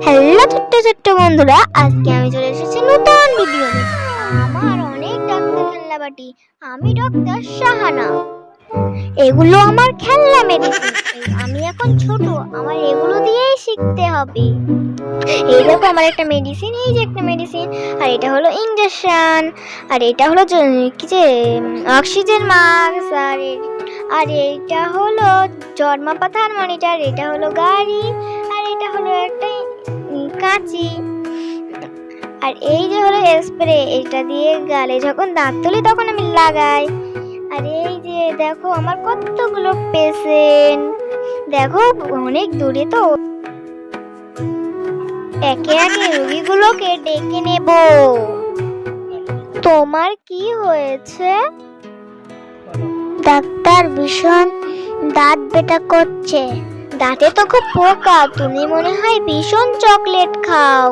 Hello ছোট্ট ছোট্ট বন্ধুরা, আজকে আমি চলে এসেছি নতুন ভিডিও নিয়ে। আমার অনেক ডাক্তার খেলনাবাটি, আমি ডক্টর শাহানা। এগুলো আমার খেলনা মেডিসিন। আমি এখন ছোট, আমার এগুলো দিয়েই শিখতে হবে। এই দেখো আমার একটা মেডিসিন, এই যে একটা মেডিসিন, আর এটা হলো ইনজেকশন, আর এটা হলো কি যে অক্সিজেন মাস্ক, আর এটা হলো জন্মাপা থার্মোমিটার, এটা হলো গাড়ি, আর এটা হলো একটা কাঁচি, আর এই যে হলো স্প্রে, এটা দিয়ে গালে যখন দাঁত তুলি তখন আমি লাগাই। আর এই যে দেখো আমার কতগুলো পেশেন্ট, দেখো অনেক দূরে তো, একে একে রোগীগুলোকে ডেকে নেব। তোমার কি হয়েছে? ডাক্তার, ভীষণ দাঁত ব্যথা করছে। দাঁতে তো খুব পোকা, তুমি মনে হয় ভীষণ চকলেট খাও।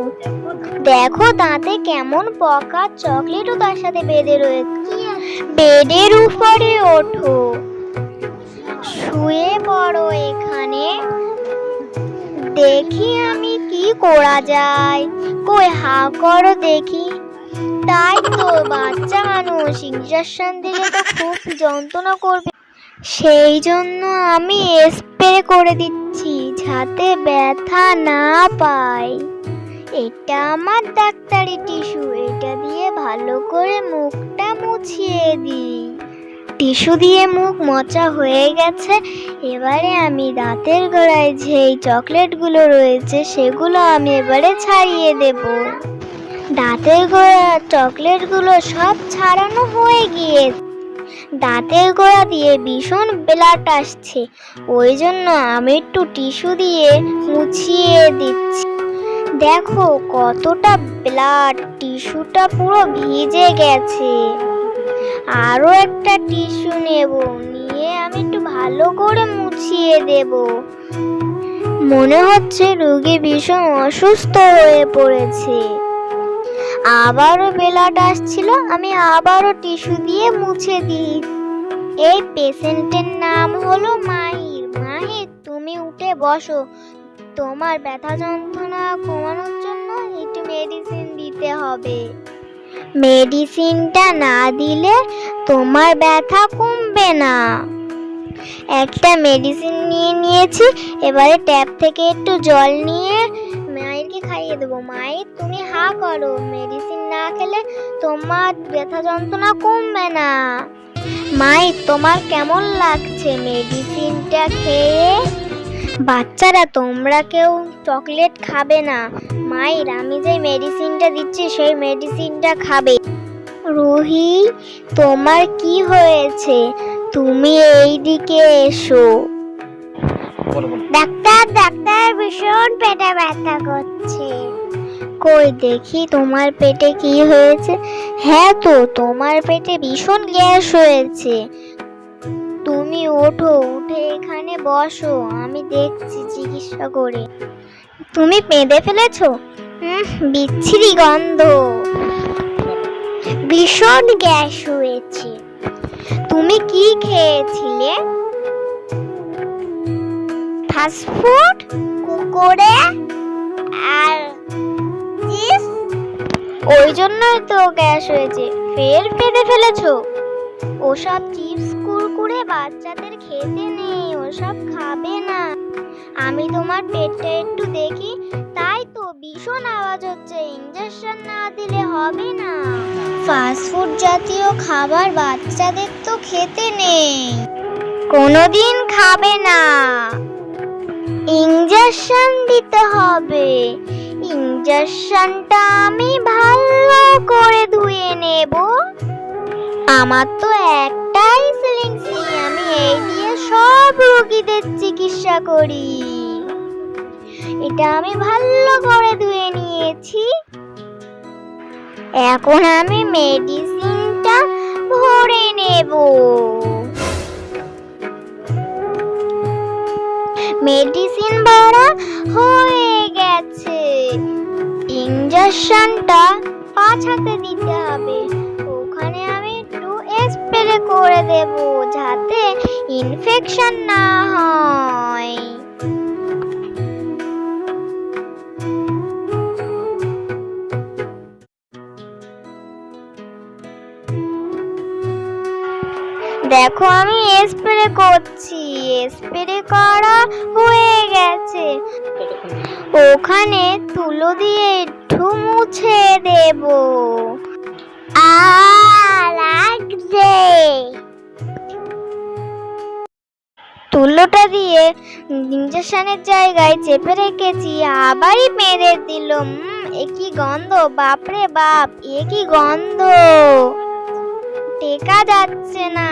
দেখো দাঁতে কেমন পোকা, চকলেটও তার সাথে বেঁধে রয়েছে। বেডের উপরে ওঠো, শুয়ে পড়ো এখানে, দেখি আমি কি করা যায়। কই হা করো দেখি। তাই তো, বাচ্চা মানুষ, ইনজেকশন দিলে তো খুব যন্ত্রণা করবে, সেই জন্য আমি স্প্রে করে দিচ্ছি যাতে ব্যথা না পায়। এটা আমার ডাক্তারি টিস্যু, এটা দিয়ে ভালো করে মুখটা মুছিয়ে দিই। টিস্যু দিয়ে মুখ মোছা হয়ে গেছে, এবারে আমি দাঁতের গোড়ায় যেই চকলেটগুলো রয়েছে সেগুলো আমি এবারে ছাড়িয়ে দেব। দাঁতের গোড়ার চকলেটগুলো সব ছাড়ানো হয়ে গিয়েছে। দাঁতের গোড়া দিয়ে ভীষণ ব্লাড আসছে, ওই জন্য আমি একটু টিস্যু দিয়ে মুছিয়ে দিচ্ছি। দেখো কতটা ব্লাড, টিস্যুটা পুরো ভিজে গেছে। আরো একটা টিস্যু নেব, নিয়ে আমি একটু ভালো করে মুছিয়ে দেব। মনে হচ্ছে রোগী ভীষণ অসুস্থ হয়ে পড়েছে। আবারও ব্লাড আসছিল, আমি আবারও টিস্যু দিয়ে মুছে দিই। এই পেশেন্টের নাম হলো মাহির। মাহির, তুমি উঠে বসো, তোমার ব্যথা যন্ত্রণা কমানোর জন্য একটু মেডিসিন দিতে হবে। মেডিসিনটা না দিলে তোমার ব্যথা কমবে না। একটা মেডিসিন নিয়েছি, এবারে ট্যাপ থেকে একটু জল নিয়ে মায়েরকে খাইয়ে দেবো। মায়ের, তুমি হা করো, মেডিসিন না খেলে তোমার ব্যথা যন্ত্রণা কমবে না। মায়ের, তোমার কেমন লাগছে মেডিসিনটা খেয়ে? বাচ্চারা, তোমরা কেউ চকলেট খাবে না। মায়ের, আমি যে মেডিসিনটা দিচ্ছি সেই মেডিসিনটা খাবে। রুহি, তোমার কি হয়েছে? তুমি এই দিকে এসো। ডাক্তার, ডাক্তার, ভীষণ পেটে ব্যথা করছে। কই দেখি তোমার পেটে কি হয়েছে। হ্যাঁ তো, তোমার পেটে ভীষণ গ্যাস হয়েছে। তুমি ওঠো, উঠে এখানে বসো, আমি দেখছি চিকিৎসা করে। তুমি পেঁদে ফেলেছো? বিচ্ছিরি গন্ধ, ভীষণ গ্যাস হয়েছে। তুমি কি খেয়েছিলে? ফাস্টফুড, কুকুরে আর চিজ, ওই জন্যই তো গ্যাস হয়েছে। ফের পেঁদে ফেলেছো? ওসব চিপস কুরকুরে বাচ্চাদের খেতে নেই, ওসব খাবে না। আমি তোমার পেটটা একটু দেখি। তাই তো, ভীষণ আওয়াজ হচ্ছে, ইনজেকশন না দিলে হবে না। ফাস্টফুড জাতীয় খাবার বাচ্চাদের তো খেতে নেই, কোনোদিন খাবে না। ইনজেকশন দিতে হবে। ইনজেকশনটা আমি ভালো করে ধুয়ে নেব। আমার তো একটাই সিরিঞ্জ, আমি এই দিয়ে সব রোগীদের চিকিৎসা করি। এটা আমি ভালো করে ধুয়ে নিয়েছি। এখন আমি মেডিসিনটা ভরে নেব। মেডিসিন ভরা হয়ে গেছে। ইনজেকশনটা পাছাতে দিতে হবে, ওখানে আমি একটু স্প্রে করে দেব যাতে ইনফেকশন না হয়। দেখো আমি স্প্রে করছি, স্প্রে করা হয়ে গেছে। ওখানে তুলো দিয়ে একটু মুছে দেব। লাগছে। তুলোটা দিয়ে ইঞ্জেকশনের জায়গায় চেপে রেখেছি, আবারই মেরে দিল। এ কি গন্ধ, বাপরে বাপ, এ কি গন্ধ, টেকা যাচ্ছে না।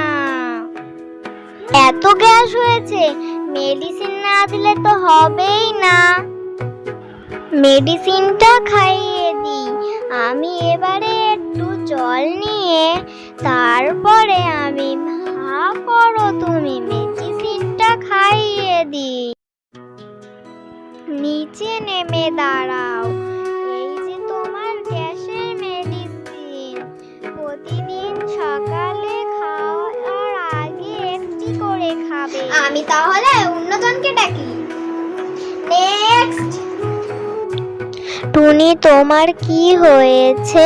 এত গ্যাস হয়েছে, মেডিসিন না দিলে তো হবেই না। মেডিসিনটা খাইয়ে দিই। আমি এবারে একটু জল নিয়ে তারপরে আমি ভা করো তুমি, মেডিসিনটা খাইয়ে দিই। নিচে নেমে দাঁড়াও। এই যে তোমার গ্যাসের মেডিসিন, প্রতিদিন সকালে খাওয়ার আগে একটি করে খাবে। আমি তাহলে অন্যজনকে ডাকি। নেক্সট। টুনি, তোমার কি হয়েছে?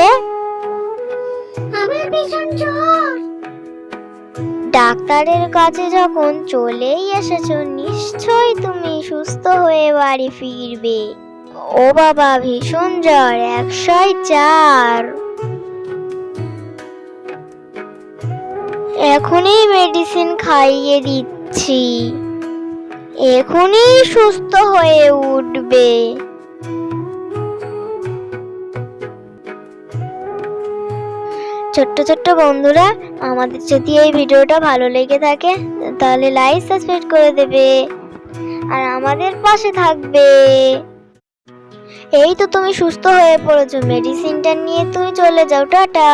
আমার ভীষণ জ্বর। ডাক্তারের কাছে যখন চলেই এসেছো, নিশ্চয়ই তুমি সুস্থ হয়ে বাড়ি ফিরবে। ও বাবা, ভীষণ জ্বর, 104। এখনই মেডিসিন খাইয়ে দিচ্ছি, এখনই সুস্থ হয়ে উঠবে। ছোট্ট ছোট্ট বন্ধুরা, আমাদের যদি এই ভিডিওটা ভালো লেগে থাকে তাহলে লাইক সাবস্ক্রাইব করে দেবে আর আমাদের পাশে থাকবে। এই তো তুমি সুস্থ হয়ে পড়েছো, মেডিসিনটা নিয়ে তুমি চলে যাও, টাটা।